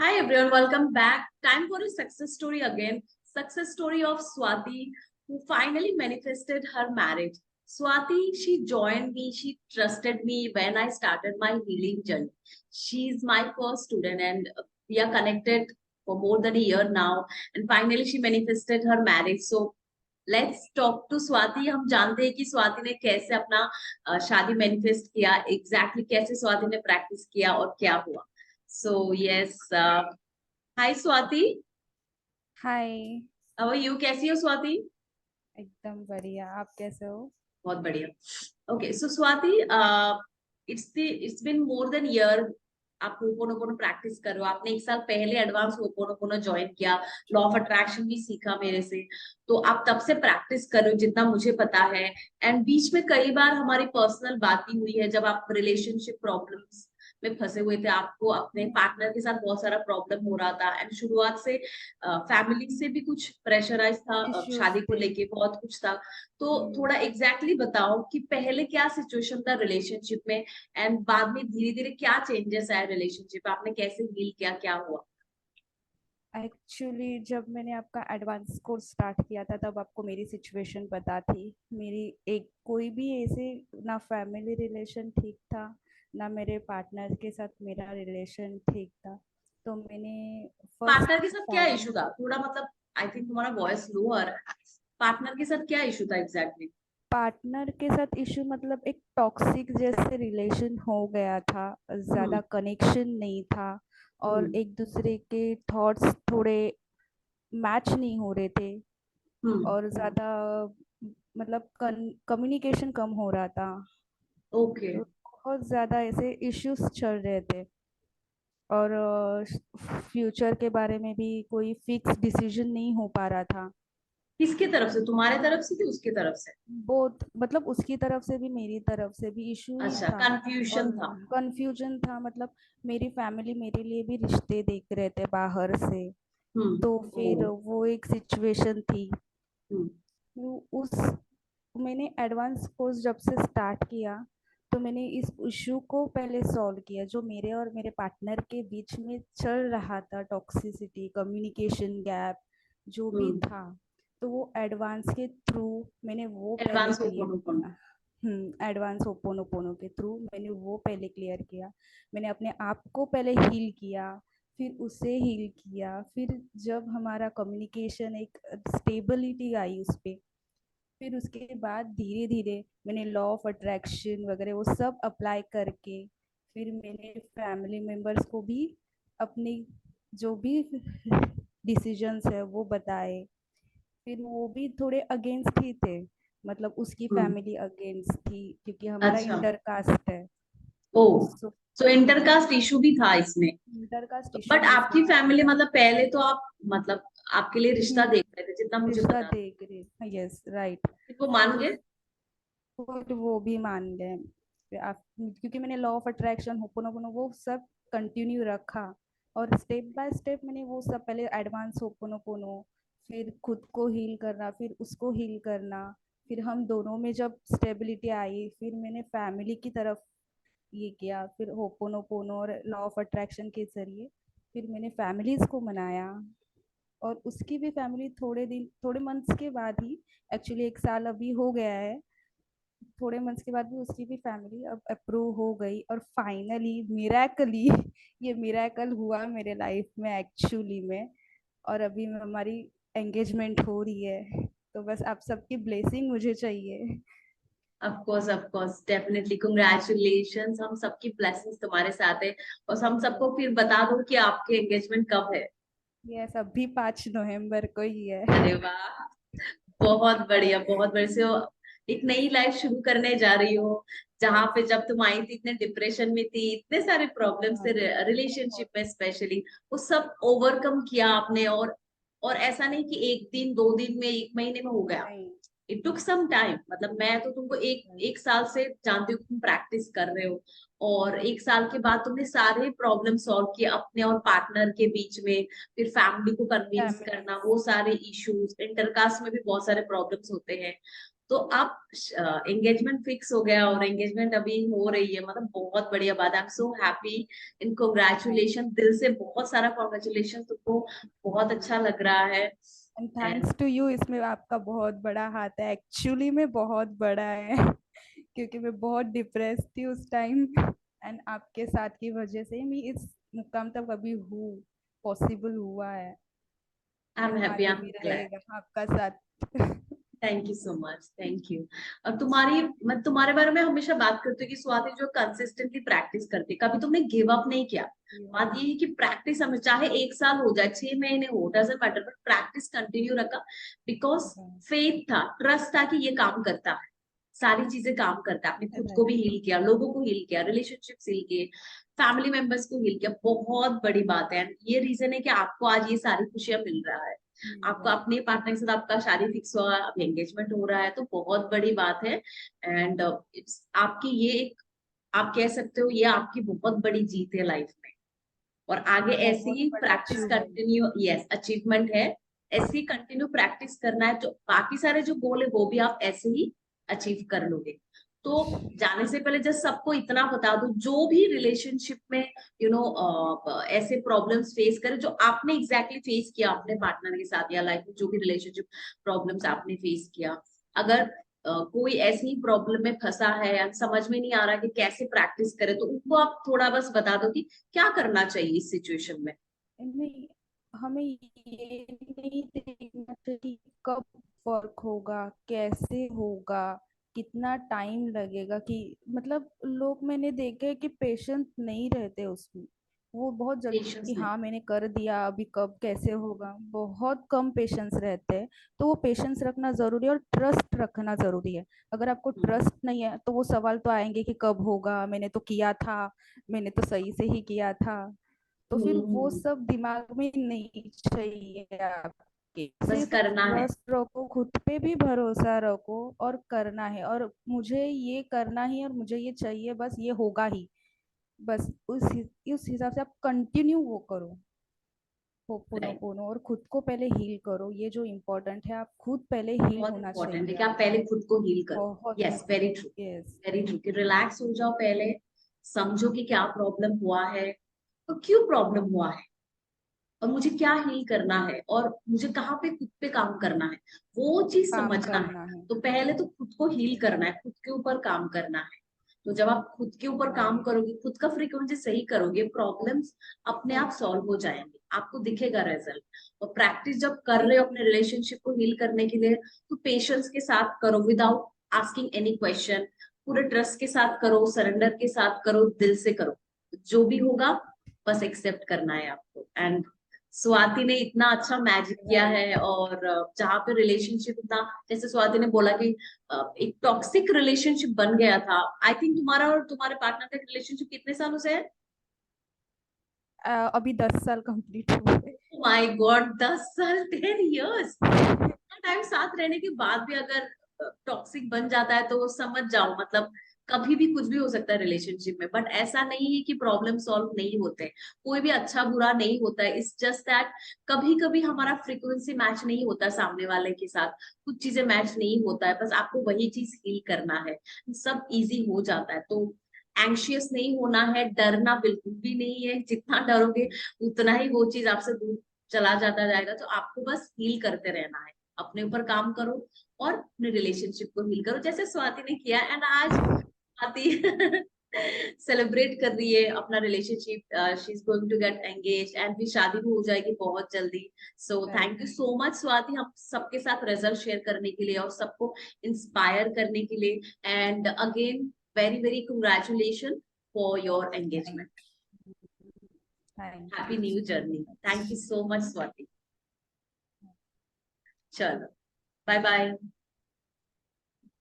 Hi everyone, welcome back. Time for a success story again. Success story of Swati, who finally manifested her marriage. Swati, she joined me, she trusted me when I started my healing journey. She's my first student and we are connected for more than a year now. And finally she manifested her marriage. So let's talk to Swati. हम जानते हैं कि स्वाति ने कैसे अपना शादी manifest किया, exactly कैसे स्वाति ने प्रैक्टिस किया और क्या हुआ. So yes, hi Swati. Hi. How are you? कैसी हो स्वाति? एकदम बढ़िया, आप कैसे हो? बहुत बढ़िया. Okay, so Swati, it's been more than year. आप होपोनोपोनो प्रैक्टिस कर रहे हो. आपने एक साल पहले एडवांस होपोनोपोनो ज्वाइन किया, लॉ ऑफ अट्रैक्शन भी सीखा मेरे से. तो आप तब से प्रैक्टिस कर रहे हो जितना मुझे पता है. एंड बीच में कई बार हमारी पर्सनल बातें हुई है जब आप रिलेशनशिप प्रॉब्लम्स में फंसे हुए थे. आपको अपने पार्टनर के साथ बहुत सारा प्रॉब्लम हो रहा था एंड शुरुआत से फैमिली से भी कुछ प्रेशराइज था, इश्यूज शादी को थे। लेके बहुत कुछ था. तो थोड़ा एग्जैक्टली बताओ कि पहले क्या सिचुएशन था रिलेशनशिप में एंड बाद में धीरे धीरे क्या चेंजेस आए रिलेशनशिप, आपने कैसे डील किया, क्या हुआ? एक्चुअली जब मैंने आपका एडवांस कोर्स स्टार्ट किया था तब आपको मेरी सिचुएशन पता थी। मेरी एक कोई भी ऐसे ना फैमिली रिलेशन ठीक था, ना मेरे पार्टनर के साथ मेरा रिलेशन ठीक था। तो मैंने फर्स्ट पार्टनर के साथ क्या टाइम इशू था थोड़ा, मतलब आई थिंक तुम्हारा वॉइस लो आ रहा है. पार्टनर के साथ क्या इशू था एग्जैक्टली? पार्टनर के साथ इशू मतलब एक टॉक्सिक जैसे रिलेशन हो गया था। हम्म. ज़्यादा कनेक्शन नहीं था और हम्म. एक दूसरे के थॉट्स थोड़े मैच नहीं हो रहे थे हम्म. और ज़्यादा मतलब कम्युनिकेशन कम हो रहा था। ओके. तो बहुत ज़्यादा ऐसे इश्यूज चल रहे थे और फ्यूचर के बारे में भी कोई फिक्स डिसीजन नहीं हो पा रहा था। किसके तरफ से, तुम्हारे तरफ से कि उसके तरफ से? बहुत मतलब उसकी तरफ से भी मेरी तरफ से भी इशू ही अच्छा, था और कंफ्यूजन था. कंफ्यूजन था। मतलब मेरी फैमिली मेरे लिए भी रिश्ते देख रहे थे बाहर से। हम्म. तो फिर ओ. वो एक सिचुएशन थी। हम्म. उस मैंने एडवांस कोर्स जब से स्टार्ट किया तो मैंने इस इशू को पहले सॉल्व किया जो मेरे और मेरे पार्टनर के बीच में चल रहा था, टॉक्सिसिटी, कम्युनिकेशन गैप जो भी हम्म. था। तो वो एडवांस के थ्रू मैंने वो पहले एडवांस क्लियर ओपन. किया। एडवांस होपोनोपोनो के थ्रू मैंने वो पहले क्लियर किया। मैंने अपने आप को पहले हील किया, फिर उसे हील किया। फिर जब हमारा कम्युनिकेशन एक स्टेबिलिटी आई उस पे, फिर उसके बाद धीरे धीरे मैंने लॉ ऑफ अट्रैक्शन वगैरह वो सब अप्लाई करके फिर मैंने फैमिली मेम्बर्स को भी अपनी जो भी डिसीजंस है वो बताए। फिर वो भी थोड़े अगेंस्ट ही थे, मतलब उसकी हम्म. फैमिली अगेंस्ट थी क्योंकि हमारा अच्छा. इंटर कास्ट है। ओ. सो सो इंटरकास्ट इशू भी था इसमें. इंटर कास्ट इशू बट भी आपकी था। फैमिली मतलब पहले तो आप, मतलब आपके लिए रिश्ता देख रहे थे जितना मुझे रिश्ता पता था. देख रहे, यस राइट। फिर वो मान तो गए? वो भी मान गए। क्योंकि मैंने लॉ ऑफ अट्रैक्शन होपोनोपोनो वो सब कंटिन्यू रखा और स्टेप बाय स्टेप मैंने वो सब पहले एडवांस होपोनोपोनो, फिर खुद को हील करना, फिर उसको हील करना। फिर हम दोनों में जब स्टेबिलिटी आई फिर मैंने फैमिली की तरफ ये किया, फिर होपोनोपोनो और लॉ ऑफ अट्रैक्शन के जरिए फिर मैंने फैमिलीज को मनाया। और उसकी भी फैमिली थोड़े दिन थोड़े मंथ्स के बाद ही, एक्चुअली एक साल अभी हो गया है, थोड़े मंथ्स के बाद भी उसकी भी फैमिली अब अप्रूव हो गई और फाइनली मिरेकली ये मिरेकल हुआ मेरे लाइफ में एक्चुअली में। और अभी हमारी एंगेजमेंट हो रही है। तो बस आप सबकी ब्लेसिंग मुझे चाहिए। Of course definitely congratulations. हम सबकी ब्लेसिंग्स तुम्हारे साथ है. और हम सबको फिर बता दो कि आपके एंगेजमेंट कब है. यस, अभी 5 नवंबर को ही है। अरे वाह, बहुत बढ़िया बहुत बढ़िया. So, एक नई लाइफ शुरू करने जा रही हो जहाँ पे जब तुम आई थी इतने डिप्रेशन में थी, इतने सारे प्रॉब्लम से रिलेशनशिप में स्पेशली, वो सब ओवरकम किया आपने. और ऐसा नहीं कि एक दिन दो दिन में एक महीने में हो गया. नहीं। It took some time. मतलब मैं तो तुमको एक एक साल से जानती हूँ कि तुम प्रैक्टिस कर रहे हो. और एक साल के बाद तुमने सारे प्रॉब्लम सॉल्व किए अपने और पार्टनर के बीच में. फिर फैमिली को कन्विंस फैमिली। करना, वो सारे इश्यूज, इंटरकास्ट में भी बहुत सारे प्रॉब्लम्स होते हैं. तो अब एंगेजमेंट फिक्स हो गया और एंगेजमेंट अभी हो रही है, मतलब बहुत बढ़िया बात है। I am so happy in congratulation, दिल से बहुत सारा कॉन्ग्रेचुलेशन, तुमको बहुत अच्छा लग रहा है। And and thanks to you, इसमें आपका बहुत बड़ा हाथ है, एक्चुअली में बहुत बड़ा है क्योंकि मैं बहुत डिप्रेस थी उस टाइम, एंड आपके साथ की वजह से मैं इस मुकाम तक अभी हूँ, पॉसिबल हुआ है, आई एम एंड हैप्पी, आई आगे एम भी ग्लैड। रहेगा आपका साथ thank you so much, thank you. और तुम्हारी, मैं तुम्हारे बारे में हमेशा बात करती हूँ कि स्वाति जो कंसिस्टेंटली प्रैक्टिस करती है, कभी तुमने गिव अप नहीं किया। बात ये है कि प्रैक्टिस हमें चाहे 1 साल हो जाए, 6 महीने हो, doesn't matter, but practice continue रखा। बिकॉज फेथ था, ट्रस्ट था कि ये काम करता है, सारी चीजें काम करता है। आपने खुद को भी हील किया, लोगों को हील किया, रिलेशनशिप हील किए, फैमिली मेंबर्स को हील किया, बहुत बड़ी बात है। ये रीजन है कि आपको आज ये सारी खुशियां मिल रहा है। आपका अपने पार्टनर के साथ आपका शादी फिक्स हुआ, अब एंगेजमेंट हो रहा है, तो बहुत बड़ी बात है। एंड इट्स आपकी ये एक, आप कह सकते हो ये आपकी बहुत बड़ी जीत है लाइफ में। और आगे ऐसे बहुत ही बड़ा practice achievement. Continue, yes achievement है, ऐसे ही कंटिन्यू प्रैक्टिस करना है, तो बाकी सारे जो गोल है वो भी आप ऐसे ही अचीव कर लोगे। तो जाने से पहले जस्ट सबको इतना बता दो, जो भी रिलेशनशिप में ऐसे प्रॉब्लम्स फेस करे जो आपने एग्जैक्टली फेस किया अपने पार्टनर के साथ, या लाइफ में जो भी रिलेशनशिप प्रॉब्लम्स आपने फेस किया, अगर कोई ऐसी प्रॉब्लम में फंसा है या समझ में नहीं आ रहा कि कैसे प्रैक्टिस करे, तो उनको आप थोड़ा बस बता दो कि क्या करना चाहिए इस सिचुएशन में। नहीं, हमें ये नहीं देखना चाहिए कि कब वर्क होगा, कैसे होगा, कितना टाइम लगेगा, कि मतलब लोग मैंने देखे हैं कि पेशेंस नहीं रहते उसमें, वो बहुत जल्दी पेशेंस कि नहीं। हाँ मैंने कर दिया, अभी कब कैसे होगा, बहुत कम पेशेंस रहते हैं। तो वो पेशेंस रखना जरूरी है और ट्रस्ट रखना जरूरी है। अगर आपको ट्रस्ट नहीं है तो वो सवाल तो आएंगे कि कब होगा, मैंने तो किया था, मैंने तो सही से ही किया था, तो फिर वो हम्म, सब दिमाग में नहीं चाहिए आपके। बस सिर्फ करना है। ट्रस्ट रखो, खुद पे भी भरोसा रखो, और करना है, और मुझे ये करना ही और मुझे ये चाहिए, बस ये होगा ही, बस उस हिसाब से आप कंटिन्यू वो करो, राइट, होपोनोपोनो, और खुद को पहले हील करो। ये जो इम्पोर्टेंट है, आप खुद पहले हील बहुत होना इंपॉर्टेंट है चाहिए कि आप पहले आपको, खुद को हील करो। बहुत yes, very true, yes. Very true, कि रिलैक्स हो जाओ पहले, समझो कि क्या प्रॉब्लम हुआ है और क्यों प्रॉब्लम हुआ है, और मुझे क्या हील करना है, और मुझे कहाँ पे खुद पे काम करना है, वो चीज काम समझना है। करना है। तो पहले तो खुद को हील करना है, खुद के ऊपर काम करना है। तो जब आप खुद के ऊपर काम राइट। करोगे, खुद का फ्रीक्वेंसी सही करोगे, प्रॉब्लम्स अपने आप सॉल्व हो जाएंगे, आपको दिखेगा रिजल्ट। और प्रैक्टिस जब कर रहे हो अपने रिलेशनशिप को हील करने के लिए, तो पेशेंस के साथ करो, विदाउट आस्किंग एनी क्वेश्चन, पूरे ट्रस्ट के साथ करो, सरेंडर के साथ करो, दिल से करो, जो भी होगा बस एक्सेप्ट करना है आपको। एंड स्वाति ने इतना अच्छा मैजिक किया राइट। है, और जहाँ पे रिलेशनशिप इतना, जैसे स्वाति ने बोला कि एक टॉक्सिक रिलेशनशिप बन गया था। आई थिंक तुम्हारा और तुम्हारे पार्टनर का रिलेशनशिप कितने सालों से है? अभी 10 साल कंप्लीट हुए। माय गॉड, 10 साल, 10 इयर्स! इतना टाइम साथ रहने के बाद भी अगर टॉक्सिक बन जाता है तो समझ जाओ, मतलब कभी भी कुछ भी हो सकता है रिलेशनशिप में। बट ऐसा नहीं है कि प्रॉब्लम सॉल्व नहीं होते, कोई भी अच्छा बुरा नहीं होता है, इट्स जस्ट दैट कभी कभी हमारा फ्रीक्वेंसी मैच नहीं होता सामने वाले के साथ, कुछ चीजें मैच नहीं होता है, बस आपको वही चीज हील करना है, सब इजी हो जाता है। तो एंशियस नहीं होना है, डरना बिल्कुल भी नहीं है, जितना डरोगे उतना ही वो चीज आपसे दूर चला जाता जाएगा। तो आपको बस हील करते रहना है, अपने ऊपर काम करो और अपने रिलेशनशिप को हील करो, जैसे स्वाति ने किया। एंड आज स्वाति सेलिब्रेट कर रही है अपना relationship, she is going to get engage, and फिर शादी भी हो जाएगी बहुत जल्दी। So right. Thank you so much Swati, हम सबके साथ रिजल्ट शेयर करने के लिए और सबको इंस्पायर करने के लिए। And again very very congratulation for your thank engagement. Thank happy you new so journey, thank you much. So much Swati. चलो, बाय बाय।